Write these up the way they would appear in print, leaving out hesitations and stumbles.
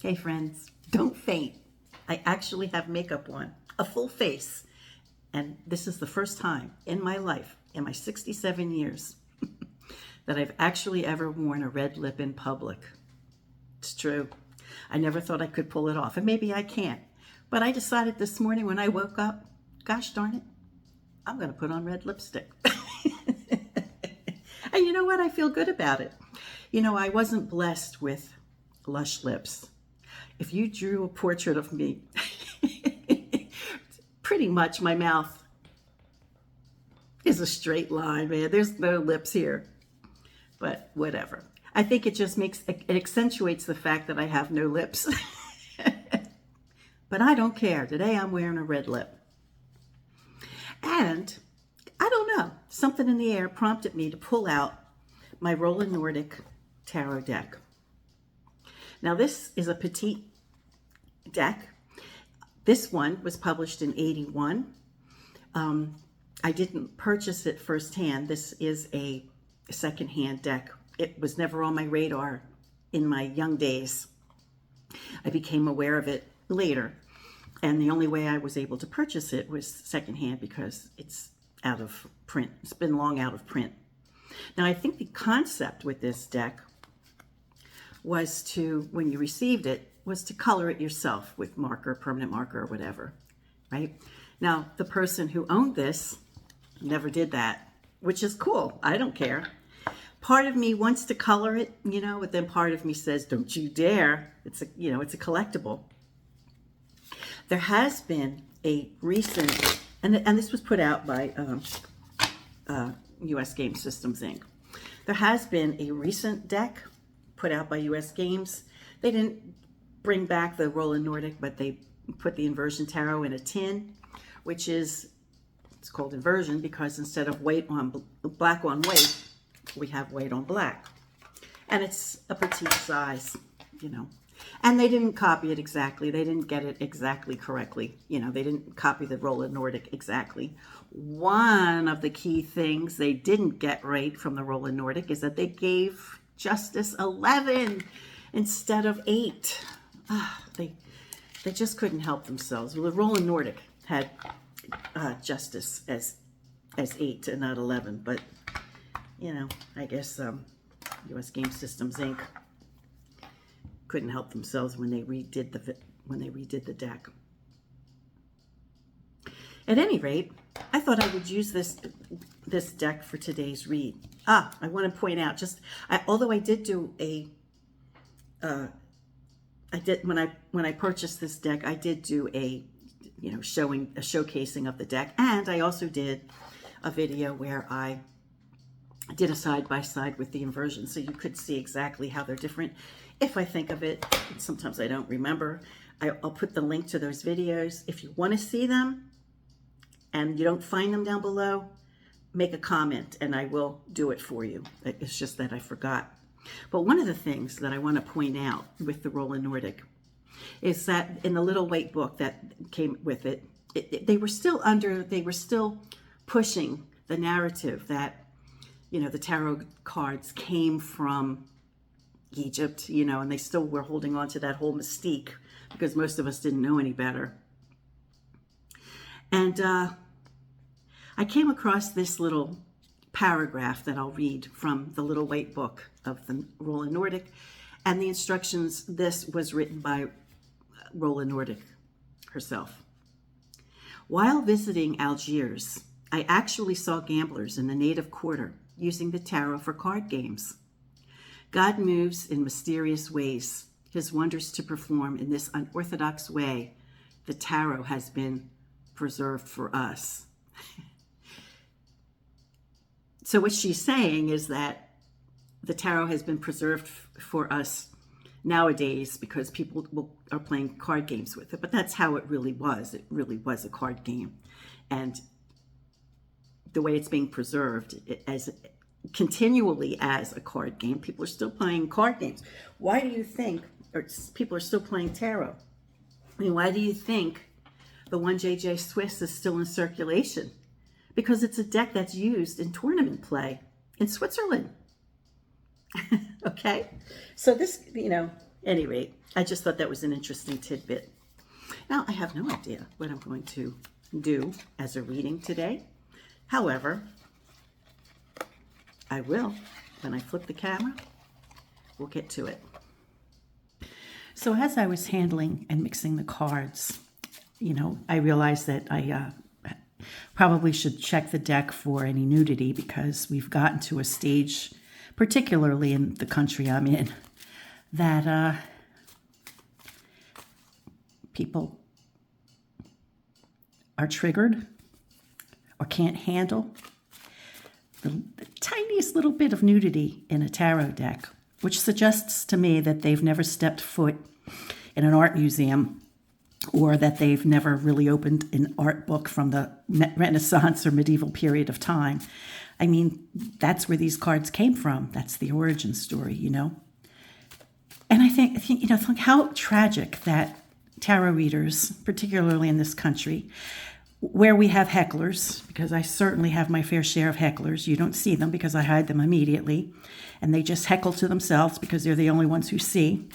Hey friends, don't faint. I actually have makeup on, a full face. And this is the first time in my life, in my 67 years, that I've actually ever worn a red lip in public. It's true. I never thought I could pull it off, and maybe I can't. But I decided this morning when I woke up, gosh darn it, I'm going to put on red lipstick. And you know what? I feel good about it. You know, I wasn't blessed with lush lips. If you drew a portrait of me, pretty much my mouth is a straight line, man. There's no lips here, but whatever. I think it just it accentuates the fact that I have no lips. But I don't care. Today I'm wearing a red lip. And I don't know, something in the air prompted me to pull out my Rolla Nordic Tarot deck. Now this is a petite deck. This one was published in '81. I didn't purchase it firsthand. This is a secondhand deck. It was never on my radar in my young days. I became aware of it later. And the only way I was able to purchase it was secondhand because it's out of print. It's been long out of print. Now, I think the concept with this deck was to, when you received it, was to color it yourself with marker, permanent marker, or whatever, right? Now, the person who owned this never did that, which is cool. I don't care. Part of me wants to color it, you know, but then part of me says, don't you dare. It's a, you know, it's a collectible. There has been a recent, and this was put out by US Game Systems Inc. There has been a recent deck put out by US Games. They didn't bring back the Rolla Nordic, but they put the Inversion Tarot in a tin, which is, it's called Inversion because instead of white on black on white, we have white on black. And it's a petite size, you know. And they didn't copy it exactly. They didn't get it exactly correctly. You know, they didn't copy the Rolla Nordic exactly. One of the key things they didn't get right from the Rolla Nordic is that they gave Justice 11 instead of 8. They just couldn't help themselves. Well, the Rolla Nordic had Justice as 8 and not 11. But, you know, I guess US Game Systems Inc. couldn't help themselves when they redid the deck. At any rate, I thought I would use this deck for today's read. I want to point out, although I did do when I purchased this deck, I did do a showcasing of the deck, and I also did a video where I did a side-by-side with the inversion, so you could see exactly how they're different. If I think of it, sometimes I don't remember. I'll put the link to those videos. If you want to see them and you don't find them down below, make a comment and I will do it for you. It's just that I forgot. But one of the things that I want to point out with the Rolla Nordic is that in the little white book that came with it, they were still pushing the narrative that, you know, the tarot cards came from Egypt, you know, and they still were holding on to that whole mystique because most of us didn't know any better. And I came across this little paragraph that I'll read from the little white book of the Rolla Nordic, and the instructions. This was written by Rolla Nordic herself. While visiting Algiers, I actually saw gamblers in the native quarter using the tarot for card games. God moves in mysterious ways, his wonders to perform in this unorthodox way. The tarot has been preserved for us. So what she's saying is that the tarot has been preserved for us nowadays because people are playing card games with it. But that's how it really was. It really was a card game. And the way it's being preserved continually as a card game, people are still playing card games. Why do you think people are still playing tarot? I mean, why do you think the 1JJ Swiss is still in circulation? Because it's a deck that's used in tournament play in Switzerland. Okay? So this, you know, Any rate, I just thought that was an interesting tidbit. Now, I have no idea what I'm going to do as a reading today. However, I will. When I flip the camera, we'll get to it. So as I was handling and mixing the cards, I realized that I probably should check the deck for any nudity, because we've gotten to a stage, particularly in the country I'm in, that people are triggered or can't handle the tiniest little bit of nudity in a tarot deck, which suggests to me that they've never stepped foot in an art museum, or that they've never really opened an art book from the Renaissance or medieval period of time. I mean, that's where these cards came from. That's the origin story, And I think how tragic that tarot readers, particularly in this country, where we have hecklers, because I certainly have my fair share of hecklers. You don't see them because I hide them immediately, and they just heckle to themselves because they're the only ones who see.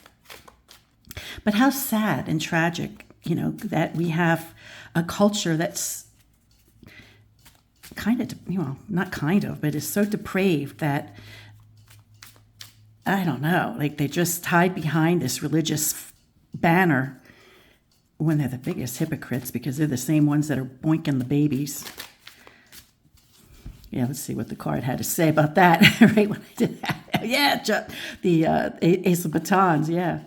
But how sad and tragic, that we have a culture that's but is so depraved that, I don't know, like they just hide behind this religious banner when they're the biggest hypocrites, because they're the same ones that are boinking the babies. Yeah, let's see what the card had to say about that. Right when I did that. Yeah, the Ace of Batons, yeah.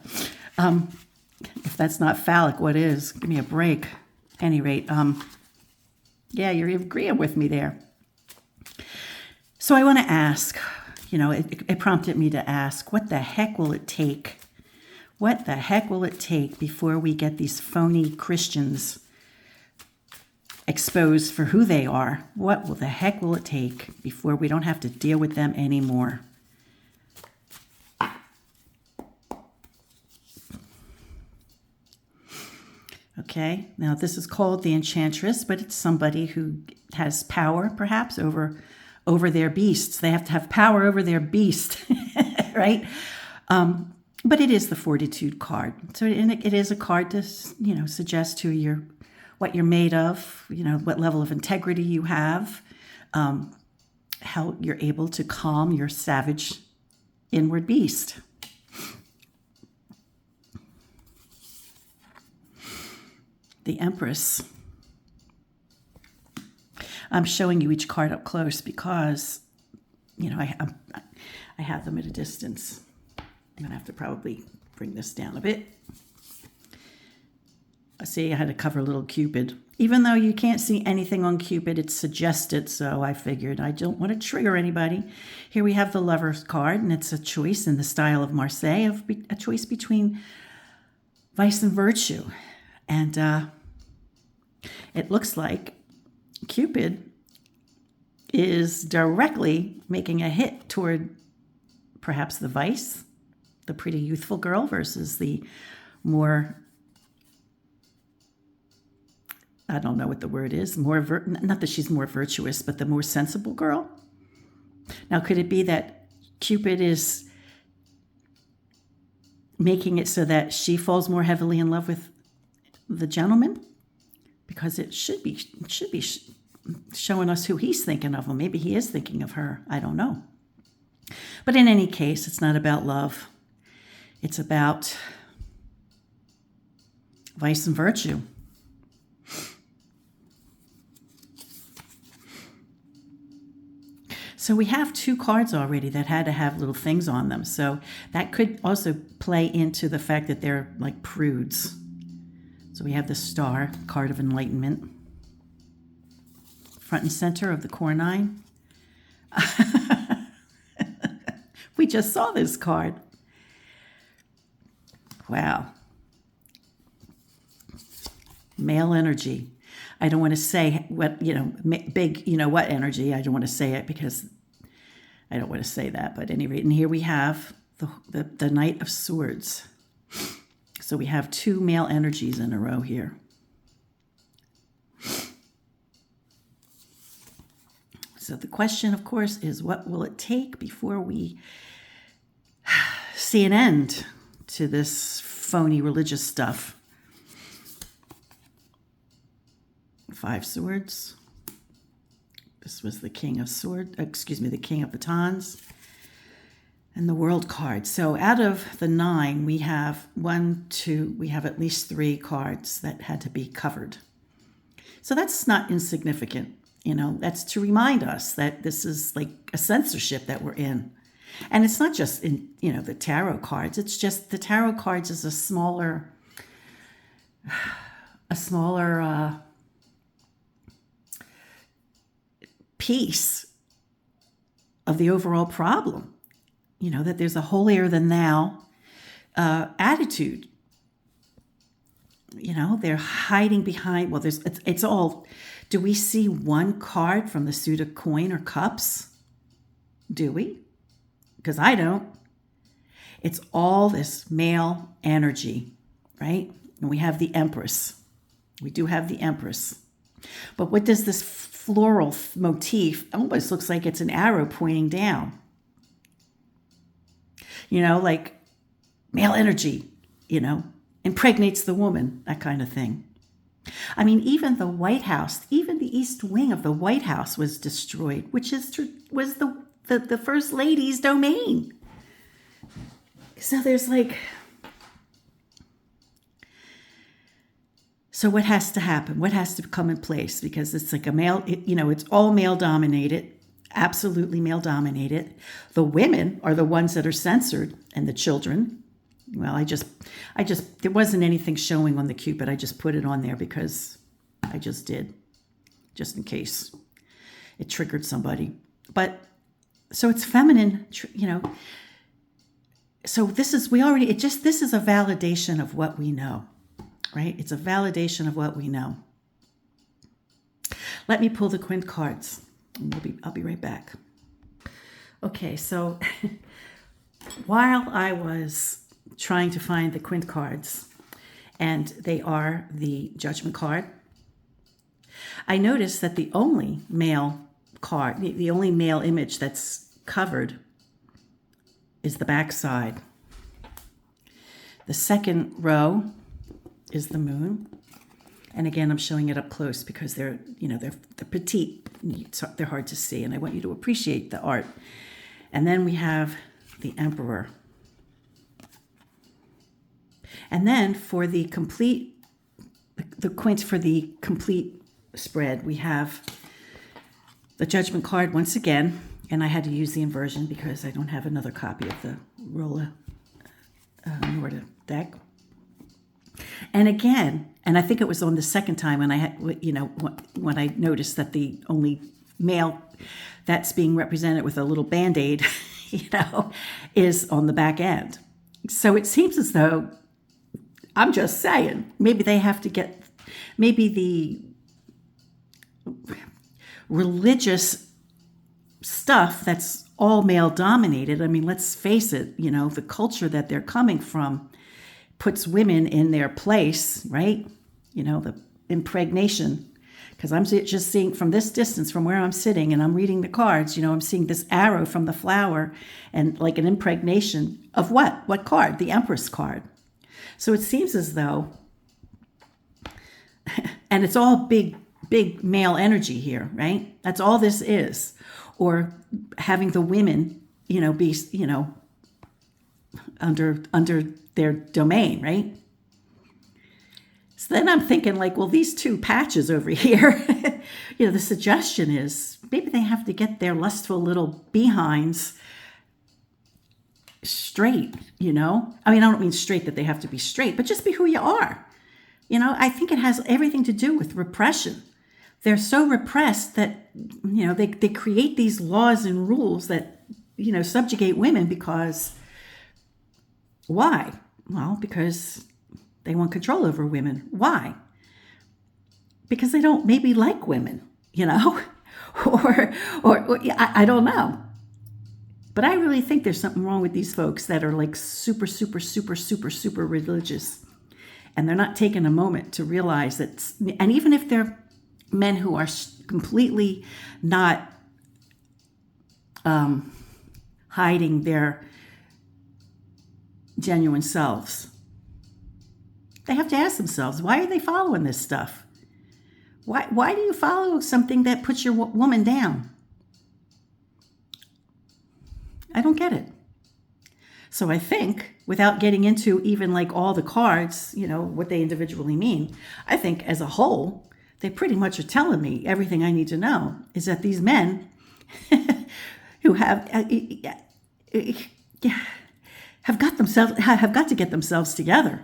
If that's not phallic, what is? Give me a break. At any rate, yeah, you're agreeing with me there. So I want to ask, it prompted me to ask, what the heck will it take? What the heck will it take before we get these phony Christians exposed for who they are? What the heck will it take before we don't have to deal with them anymore? Okay, now this is called the Enchantress, but it's somebody who has power, perhaps, over their beasts. They have to have power over their beast, right? But it is the Fortitude card. So it is a card to, suggest to what you're made of, what level of integrity you have, how you're able to calm your savage inward beast. The Empress. I'm showing you each card up close because, I have them at a distance. I'm going to have to probably bring this down a bit. See, I had to cover a little Cupid. Even though you can't see anything on Cupid, it's suggested, so I figured I don't want to trigger anybody. Here we have the Lover's card, and it's a choice in the style of Marseille, a choice between vice and virtue. And it looks like Cupid is directly making a hit toward perhaps the vice, the pretty youthful girl, versus the more, I don't know what the word is, not that she's more virtuous, but the more sensible girl. Now, could it be that Cupid is making it so that she falls more heavily in love with the gentleman? Because it should be showing us who he's thinking of. Well, maybe he is thinking of her. I don't know. But in any case, it's not about love. It's about vice and virtue. So we have two cards already that had to have little things on them. So that could also play into the fact that they're like prudes. So we have the Star, card of enlightenment, front and center of the Cornine. We just saw this card. Wow. Male energy. I don't want to say what, big, what energy. I don't want to say it because I don't want to say that. But at any rate, and here we have the Knight of Swords. So we have two male energies in a row here. So the question, of course, is what will it take before we see an end to this phony religious stuff. 5 swords. This was the King of Swords, the King of Batons. And the World card. So out of the 9, we have we have at least 3 cards that had to be covered. So that's not insignificant. That's to remind us that this is like a censorship that we're in. And it's not just in, the tarot cards. It's just the tarot cards is a smaller piece of the overall problem. That there's a holier than thou attitude. They're hiding behind, well, it's all, do we see one card from the suit of coin or cups? Do we? Because I don't. It's all this male energy, right? And we have the Empress. We do have the Empress. But what does this floral motif, almost looks like it's an arrow pointing down. Like male energy, impregnates the woman, that kind of thing. I mean, even the White House, even the East Wing of the White House was destroyed, which was the First Lady's domain. So there's so what has to happen? What has to come in place? Because it's like a male, it's all male dominated. Absolutely male dominated. The women are the ones that are censored, and the children. Well, there wasn't anything showing on the Cupid. I just put it on there because I just did, just in case it triggered somebody. But so it's feminine, So this is a validation of what we know, right? It's a validation of what we know. Let me pull the Quint cards. I'll be right back. Okay, so while I was trying to find the Quint cards, and they are the Judgment card, I noticed that the only male card, the only male image that's covered is the back side. The second row is the moon. And again, I'm showing it up close because they're petite. They're hard to see, and I want you to appreciate the art. And then we have the Emperor. And then for the Quint for the complete spread, we have the Judgment card once again, and I had to use the inversion because I don't have another copy of the Rolla Nordic deck. And again, and I think it was on the second time when I had, when I noticed that the only male that's being represented with a little Band-Aid, is on the back end. So it seems as though, I'm just saying, maybe the religious stuff that's all male dominated. I mean, let's face it, the culture that they're coming from puts women in their place, right? The impregnation. Because I'm just seeing from this distance, from where I'm sitting, and I'm reading the cards, I'm seeing this arrow from the flower and like an impregnation of what? What card? The Empress card. So it seems as though, and it's all big male energy here, right? That's all this is. Or having the women, be, under their domain, right? So then I'm thinking these two patches over here, the suggestion is maybe they have to get their lustful little behinds straight, I mean, I don't mean straight that they have to be straight, but just be who you are. I think it has everything to do with repression. They're so repressed that, they create these laws and rules that, subjugate women because, why? Well, because they want control over women. Why? Because they don't maybe like women, or I don't know. But I really think there's something wrong with these folks that are super, super, super, super, super religious. And they're not taking a moment to realize that, and even if they're men who are completely not hiding their genuine selves. They have to ask themselves, why are they following this stuff? Why do you follow something that puts your woman down? I don't get it. So I think, without getting into even like all the cards, what they individually mean, I think as a whole, they pretty much are telling me everything I need to know is that these men who have got to get themselves together.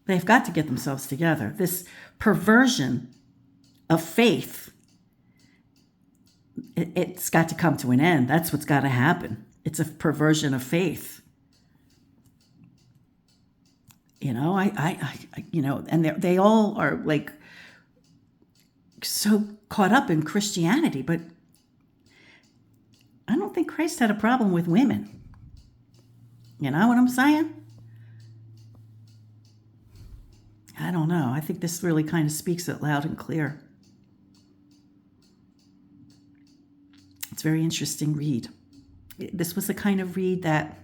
They've got to get themselves together. This perversion of faith, it's got to come to an end. That's what's got to happen. It's a perversion of faith. And they all are like so caught up in Christianity, but I don't think Christ had a problem with women. You know what I'm saying? I don't know. I think this really kind of speaks it loud and clear. It's a very interesting read. This was the kind of read that,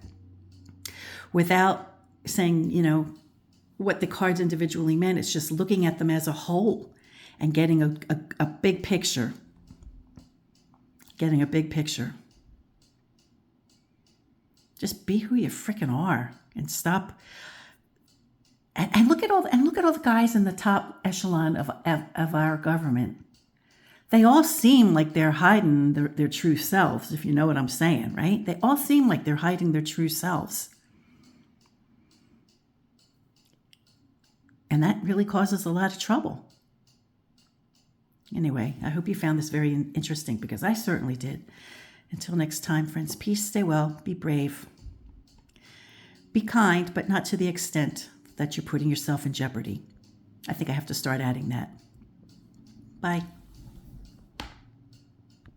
without saying, what the cards individually meant, it's just looking at them as a whole and getting a big picture. Getting a big picture. Just be who you freaking are and stop. And look at all the guys in the top echelon of our government. They all seem like they're hiding their true selves, if you know what I'm saying, right? They all seem like they're hiding their true selves. And that really causes a lot of trouble. Anyway, I hope you found this very interesting, because I certainly did. Until next time, friends, peace, stay well, be brave. Be kind, but not to the extent that you're putting yourself in jeopardy. I think I have to start adding that. Bye.